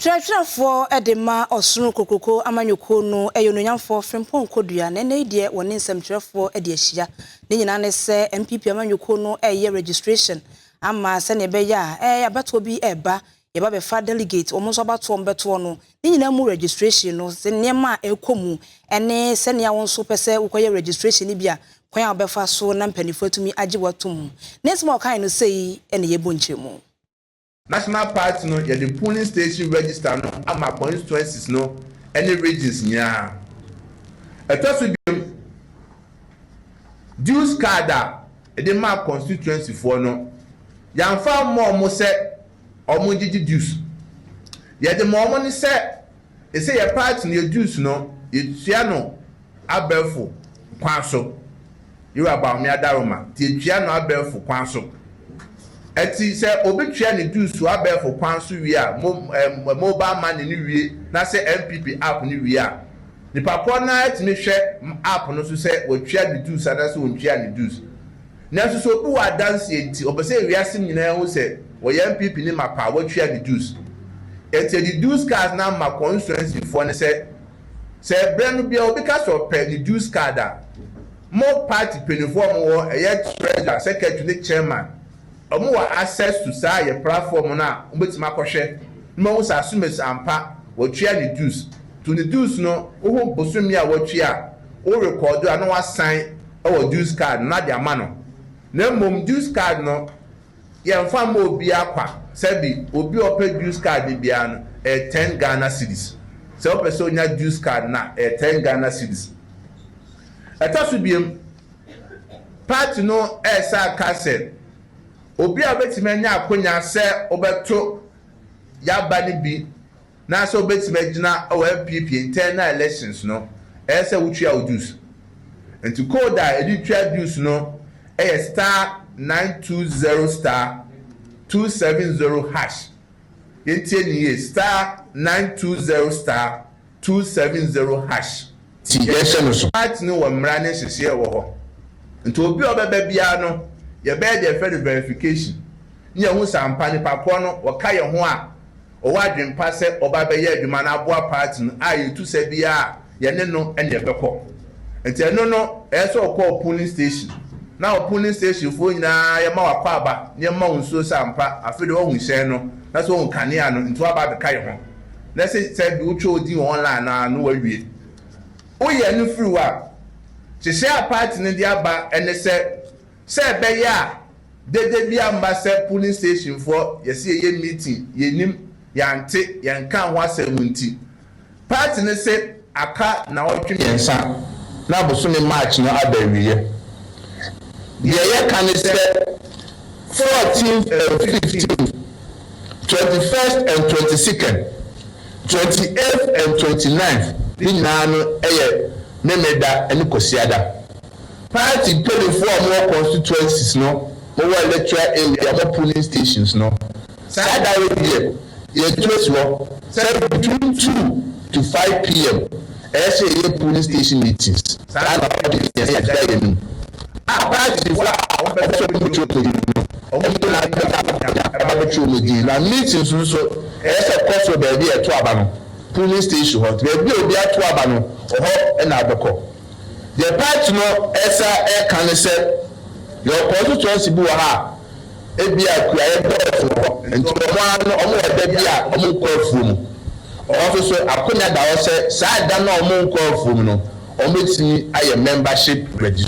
Trafo edema osunu kokoko amanyoko no eyonunyamfo frempon kodua na de woni nsemtrefo ede ahia ne nyina ne se NPP amanyoko no eye registration ama se ne beya abato bi eba ye ba be fa delegate omo so abato ombeto no ne nyina mu registration no se niema ekomu ene se ne awon so pese ukoye registration ni bia kwan obefa so na mpanifo atumi agiwatum nesmo kan no sei ene ye bonchemu National Party no the polling station register no ama constituencies no any regions nya. Etosu bi dues card the ma constituency for no. Yamfa mo se omo gigi dues. Ye the mo ni se e say your party no dues no etua no abelfo kwan so. You about me adaroma. Ti etua no abelfo kwan so. Eti se obetwa ne dues so abefo kwan so wi a mobile money ni wi na se NPP app ni wi a nipa ko na etimi hwe app no so se wotwa ne dues ana se wontwa ne dues na so so bu dance enti obese wi asim nyina ho se wo NPP ni mapa wotwa ne dues eti the dues card na ma constituency for ne se brand bia obika so pe the dues card a mo party penifo mo wo treasurer secretary ni chairman omo wa access to say your platform na obetima kohwe no wo asumes ampa wo twa the dues to the dues no wo bosumi a wo twa wo record and wo sign our dues card na dia ma no na mom dues card no ye mfa ma obi akwa sabi obi ope dues card bia no 10 Ghana cedis se o person nya dues card na 10 Ghana cedis etasu biem party no esa cassette obi a betime anya akonya se obeto yaba ni bi na se obetime gina o NPP internal elections no ese wutwa odus enti code a editwa dues no star 920 star 270 hash yentie ni star 920 star 270 hash ti yeshe no so party no wa mra ne hyehyɛ wɔ hɔ enti obi obeba bia no ye be the federal verification nya hu sampa ni pakọ no waka ye ho a o wa dwempa se oba be ye adwuma na aboa party no a ye tu se bia ye ne no ene bekọ enti eno no e so call polling station na polling station fo nyina ye ma wakọ aba ne ma wonso sampa afede wo hu hye no na so hu kanea no nti aba be ka ye ho na se bi utwa odi online na no wawie o ye no free wa hye party ne dia aba ene se be ya dede bia mba se polling station for yesi ye meeting yenim yante yanka ho asemunti party ne se aka na otwe yensa na bosome march no abawiye ye kan se 14th and 15th 21st and 22nd 28th and 29th ni nanu eye memeda eni kosiada party pay for more constituencies no more electoral area more polling stations no side that way you close wo between 2 to 5 p.m. say your polling station meetings that party for na meetings so say course of be to aba no polling station hot be obi ato aba no ho na abeko the party no esa can say your constituency bu ha e bia kuaye befo enti omo eda bia omo nkofu mu officer akonya da o say sa da na omo nkofu mu no omo timi aye membership registration